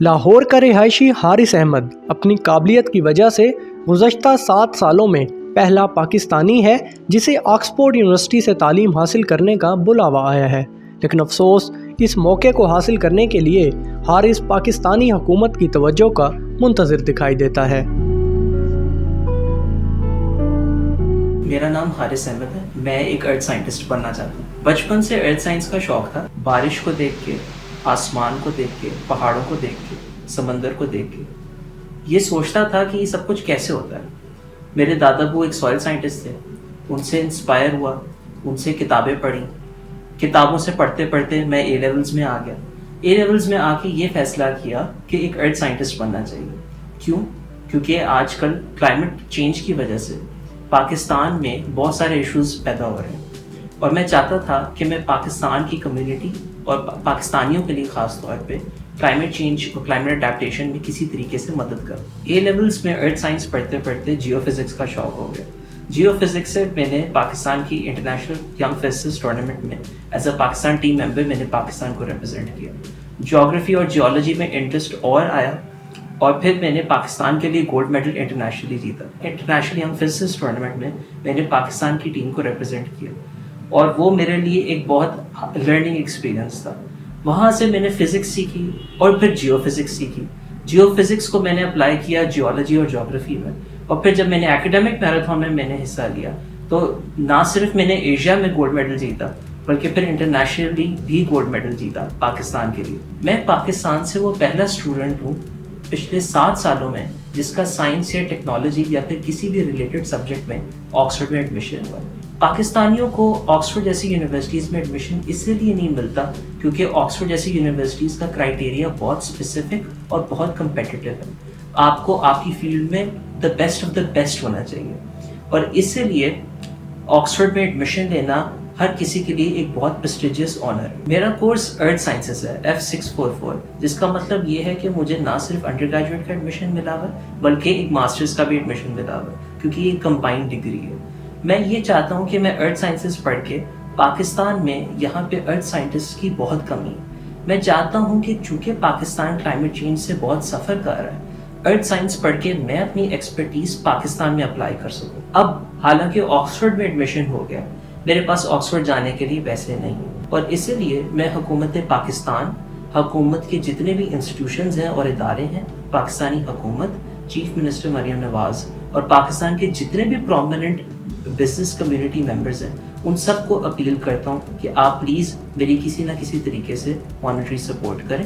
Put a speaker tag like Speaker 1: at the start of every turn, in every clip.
Speaker 1: لاہور کا رہائشی حارث احمد اپنی قابلیت کی وجہ سے گزشتہ 7 سالوں میں پہلا پاکستانی ہے جسے آکسفورڈ یونیورسٹی سے تعلیم حاصل کرنے کا بلاوا آیا ہے، لیکن افسوس اس موقع کو حاصل کرنے کے لیے حارث پاکستانی حکومت کی توجہ کا منتظر دکھائی دیتا ہے۔
Speaker 2: میرا نام حارث احمد ہے، میں ایک ارتھ سائنٹسٹ بننا چاہتا ہوں۔ بچپن سے ارتھ سائنس کا شوق تھا، بارش کو دیکھ کے، آسمان کو دیکھ کے، پہاڑوں کو دیکھ کے، سمندر کو دیکھ کے یہ سوچتا تھا کہ یہ سب کچھ کیسے ہوتا ہے۔ میرے دادا ابو ایک سوائل سائنٹسٹ تھے، ان سے انسپائر ہوا، ان سے کتابیں پڑھی، کتابوں سے پڑھتے پڑھتے میں اے لیولز میں آ گیا۔ اے لیولز میں آ کے یہ فیصلہ کیا کہ ایک ارتھ سائنٹسٹ بننا چاہیے۔ کیوں؟ کیونکہ آج کل کلائمیٹ چینج کی وجہ سے پاکستان میں بہت سارے ایشوز پیدا ہو رہے ہیں، اور میں چاہتا تھا کہ میں پاکستان کی کمیونٹی اور پاکستانیوں کے لیے خاص طور پہ کلائمیٹ چینج اور کلائمیٹ اڈیپٹیشن میں کسی طریقے سے مدد کروں۔ اے لیولز میں ارتھ سائنس پڑھتے پڑھتے جیو فزکس کا شوق ہو گیا۔ جیو فزکس سے میں نے پاکستان کی انٹرنیشنل ینگ فزسسٹ ٹورنامنٹ میں as a Pakistan team member میں نے پاکستان کو ریپرزینٹ کیا۔ جیوگرافی اور جیولوجی میں انٹرسٹ اور آیا، اور پھر میں نے پاکستان کے لیے گولڈ میڈل انٹرنیشنلی جیتا۔ انٹرنیشنل ینگ فزسسٹ ٹورنامنٹ میں نے پاکستان کی ٹیم کو ریپرزینٹ کیا، اور وہ میرے لیے ایک بہت لرننگ ایکسپیرینس تھا۔ وہاں سے میں نے فزکس سیکھی اور پھر جیو فزکس سیکھی۔ جیو فزکس کو میں نے اپلائی کیا جیولوجی اور جیوگرافی میں، اور پھر جب میں نے ایکیڈیمک میراتھن میں نے حصہ لیا تو نہ صرف میں نے ایشیا میں گولڈ میڈل جیتا بلکہ پھر انٹرنیشنلی بھی گولڈ میڈل جیتا پاکستان کے لیے۔ میں پاکستان سے وہ پہلا اسٹوڈنٹ ہوں پچھلے 7 سالوں میں جس کا سائنس یا ٹیکنالوجی یا پھر کسی بھی ریلیٹڈ سبجیکٹ میں آکسفورڈ میں ایڈمیشن ہوا۔ پاکستانیوں کو آکسفورڈ جیسی یونیورسٹیز میں ایڈمیشن اس لیے نہیں ملتا کیونکہ آکسفورڈ جیسی یونیورسٹیز کا کرائٹیریا بہت اسپیسیفک اور بہت کمپیٹیٹیو ہے۔ آپ کو آپ کی فیلڈ میں the best of the best ہونا چاہیے، اور اس لیے آکسفورڈ میں ایڈمیشن لینا ہر کسی کے لیے ایک بہت پریسٹیجیس آنر ہے۔ میرا کورس ارتھ سائنسز ہے F644، جس کا مطلب یہ ہے کہ مجھے نہ صرف انڈر گریجویٹ کا ایڈمیشن ملا ہوا بلکہ ایک ماسٹرز کا بھی ایڈمیشن ملا ہوا، کیونکہ یہ کمبائنڈ ڈگری ہے۔ میں یہ چاہتا ہوں کہ میں ارتھ سائنسز پڑھ کے پاکستان میں یہاں پہ ارتھ سائنٹسٹ کی بہت کمی ہے۔ میں چاہتا ہوں کہ چونکہ پاکستان کلائمیٹ چینج سے بہت سفر کر رہا ہے، ارتھ سائنس پڑھ کے میں اپنی ایکسپرٹیز پاکستان میں اپلائی کر سکوں۔ اب حالانکہ آکسفورڈ میں ایڈمیشن ہو گیا، میرے پاس آکسفورڈ جانے کے لیے پیسے نہیں، اور اسی لیے میں حکومت پاکستان، حکومت کے جتنے بھی انسٹیٹیوشنز ہیں اور ادارے ہیں، پاکستانی حکومت، چیف منسٹر مریم نواز اور پاکستان کے جتنے بھی پرومیننٹ بزنس کمیونٹی ممبرز ہیں، ان سب کو اپیل کرتا ہوں کہ آپ پلیز میری کسی نہ کسی طریقے سے مانیٹری سپورٹ کریں۔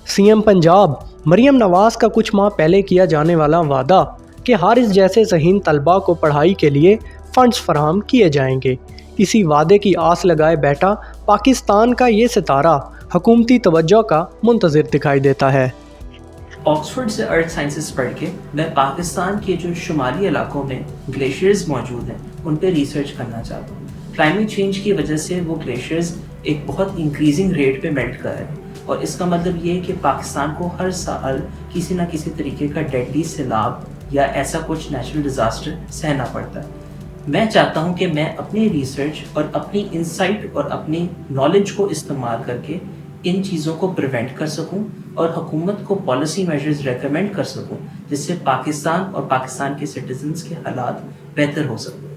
Speaker 1: سی ایم پنجاب مریم نواز کا کچھ ماہ پہلے کیا جانے والا وعدہ کہ حارث جیسے ذہین طلباء کو پڑھائی کے لیے فنڈز فراہم کیے جائیں گے، اسی وعدے کی آس لگائے بیٹھا پاکستان کا یہ ستارہ حکومتی توجہ کا منتظر دکھائی دیتا ہے۔
Speaker 2: آکسفورڈ سے ارتھ سائنسز پڑھ کے میں پاکستان کے جو شمالی علاقوں میں گلیشیئرز موجود ہیں ان پہ ریسرچ کرنا چاہتا ہوں۔ کلائمیٹ چینج کی وجہ سے وہ گلیشیئرز ایک بہت انکریزنگ ریٹ پہ میلٹ کر رہے ہیں، اور اس کا مطلب یہ ہے کہ پاکستان کو ہر سال کسی نہ کسی طریقے کا ڈیڈلی سیلاب یا ایسا کچھ نیچرل ڈیزاسٹر سہنا پڑتا ہے۔ میں چاہتا ہوں کہ میں اپنی ریسرچ اور اپنی انسائٹ اور اپنی نالج کو استعمال کر کے ان چیزوں کو پریونٹ کر سکوں اور حکومت کو پالیسی میجرز ریکمینڈ کر سکوں جس سے پاکستان اور پاکستان کے سٹیزنز کے حالات بہتر ہو سکیں۔